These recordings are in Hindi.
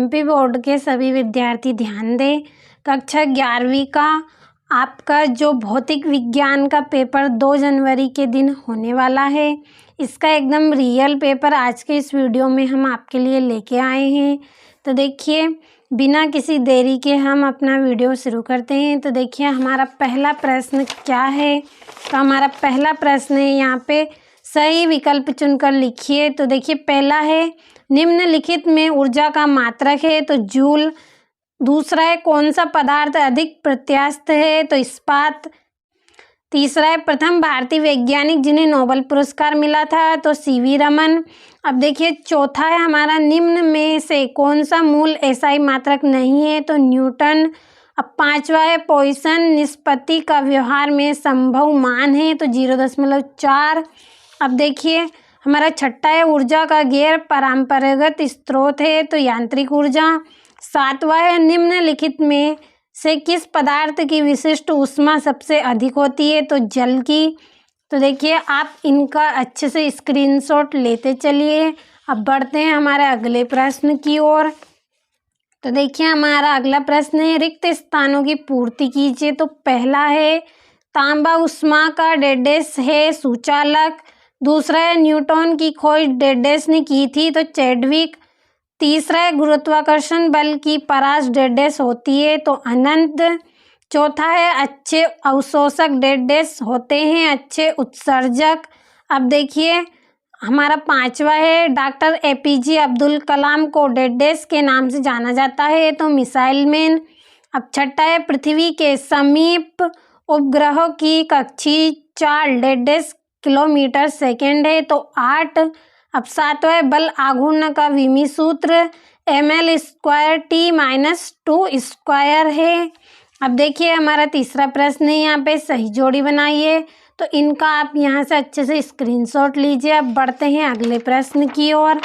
एमपी बोर्ड के सभी विद्यार्थी ध्यान दें। कक्षा 11वीं का आपका जो भौतिक विज्ञान का पेपर 2 जनवरी के दिन होने वाला है, इसका एकदम रियल पेपर आज के इस वीडियो में हम आपके लिए लेके आए हैं। तो देखिए, बिना किसी देरी के हम अपना वीडियो शुरू करते हैं। तो देखिए, हमारा पहला प्रश्न क्या है। तो हमारा पहला प्रश्न है, यहाँ पे सही विकल्प चुनकर लिखिए। तो देखिए, पहला है निम्नलिखित में ऊर्जा का मात्रक है, तो जूल। दूसरा है कौन सा पदार्थ अधिक प्रत्यास्थ है, तो इस्पात। तीसरा है प्रथम भारतीय वैज्ञानिक जिन्हें नोबेल पुरस्कार मिला था, तो सीवी रमन। अब देखिए, चौथा है हमारा निम्न में से कौन सा मूल एसआई मात्रक नहीं है, तो न्यूटन। अब पांचवा है पॉइसन निष्पत्ति का व्यवहार में संभव मान है, तो 0.4। अब देखिए, हमारा छठा है ऊर्जा का गैर परंपरागत स्रोत है, तो यांत्रिक ऊर्जा। सातवां है निम्नलिखित में से किस पदार्थ की विशिष्ट ऊष्मा सबसे अधिक होती है, तो जल की। तो देखिए, आप इनका अच्छे से स्क्रीनशॉट लेते चलिए। अब बढ़ते हैं हमारे अगले प्रश्न की ओर। तो देखिए, हमारा अगला प्रश्न है रिक्त स्थानों की पूर्ति कीजिए। तो पहला है तांबा ऊष्मा का डेडेस है सुचालक। दूसरा है न्यूटन की खोज डेडेस ने की थी, तो चैडविक। तीसरा है गुरुत्वाकर्षण बल की परास डेडेस होती है, तो अनंत। चौथा है अच्छे अवशोषक डेडेस होते हैं, अच्छे उत्सर्जक। अब देखिए, हमारा पांचवा है डॉक्टर एपीजे अब्दुल कलाम को डेडेस के नाम से जाना जाता है, तो मिसाइल मैन। अब छठा है पृथ्वी के समीप उपग्रहों की कक्षीय चाल डेडेस किलोमीटर सेकेंड है, तो 8। अब सातवां है बल आघूर्ण का विमी सूत्र ml²T-2² है। अब देखिए, हमारा तीसरा प्रश्न है, यहाँ पे सही जोड़ी बनाइए। तो इनका आप यहाँ से अच्छे से स्क्रीनशॉट लीजिए। अब बढ़ते हैं अगले प्रश्न की ओर।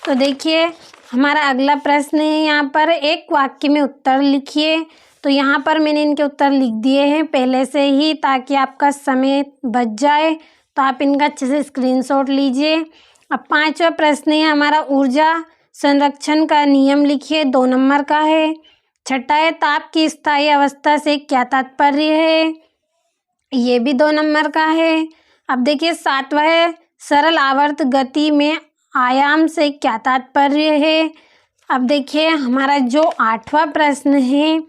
तो देखिए, हमारा अगला प्रश्न है, यहाँ पर एक वाक्य में उत्तर लिखिए। तो यहाँ पर मैंने इनके उत्तर लिख दिए हैं पहले से ही, ताकि आपका समय बच जाए। तो आप इनका अच्छे से स्क्रीनशॉट लीजिए। अब पांचवा प्रश्न है हमारा ऊर्जा संरक्षण का नियम लिखिए, 2 नंबर का है। छठा है ताप की स्थायी अवस्था से क्या तात्पर्य है, ये भी 2 नंबर का है। अब देखिए, सातवां है सरल आवर्त गति में आयाम से क्या तात्पर्य है। अब देखिए, हमारा जो 8वां प्रश्न है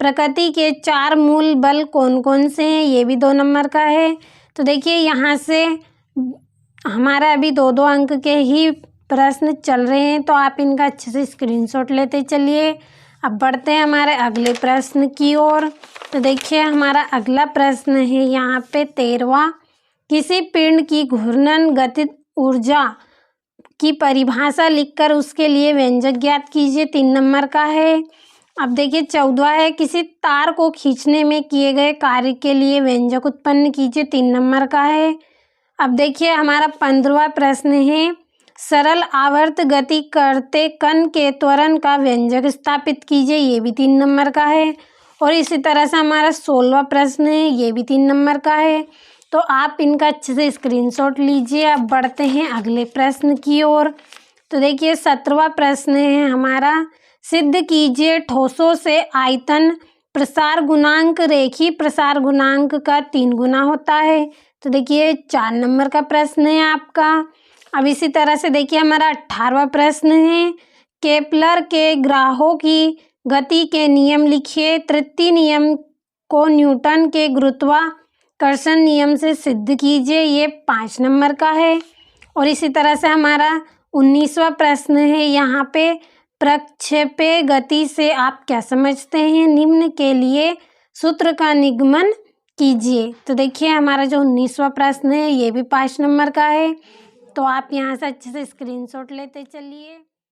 प्रकृति के 4 मूल बल कौन कौन से हैं, ये भी 2 नंबर का है। तो देखिए, यहाँ से हमारा अभी 2-2 अंक के ही प्रश्न चल रहे हैं, तो आप इनका अच्छे से स्क्रीनशॉट लेते चलिए। अब बढ़ते हैं हमारे अगले प्रश्न की ओर। तो देखिए, हमारा अगला प्रश्न है यहाँ पे 13वां, किसी पिंड की घूर्णन गतिज ऊर्जा की परिभाषा लिखकर उसके लिए व्यंजक ज्ञात कीजिए, 3 नंबर का है। अब देखिए, 14वां है किसी तार को खींचने में किए गए कार्य के लिए व्यंजक उत्पन्न कीजिए, 3 नंबर का है। अब देखिए, हमारा 15वां प्रश्न है सरल आवर्त गति करते कण के त्वरण का व्यंजक स्थापित कीजिए, ये भी 3 नंबर का है। और इसी तरह से हमारा 16वां प्रश्न है, ये भी 3 नंबर का है। तो आप इनका अच्छे से स्क्रीनशॉट लीजिए। अब बढ़ते हैं अगले प्रश्न की ओर। तो देखिए, 17वां प्रश्न है हमारा सिद्ध कीजिए ठोसों से आयतन प्रसार गुणांक रेखीय प्रसार गुणांक का 3 गुना होता है। तो देखिए, 4 नंबर का प्रश्न है आपका। अब इसी तरह से देखिए, हमारा 18वां प्रश्न है केपलर के ग्रहों की गति के नियम लिखिए, तृतीय नियम को न्यूटन के गुरुत्वाकर्षण नियम से सिद्ध कीजिए, ये 5 नंबर का है। और इसी तरह से हमारा 19वां प्रश्न है यहाँ पे प्रक्षेपी गति से आप क्या समझते हैं, निम्न के लिए सूत्र का निगमन कीजिए। तो देखिए, हमारा जो 19वां प्रश्न है, ये भी 5 नंबर का है। तो आप यहाँ से अच्छे से स्क्रीनशॉट लेते चलिए।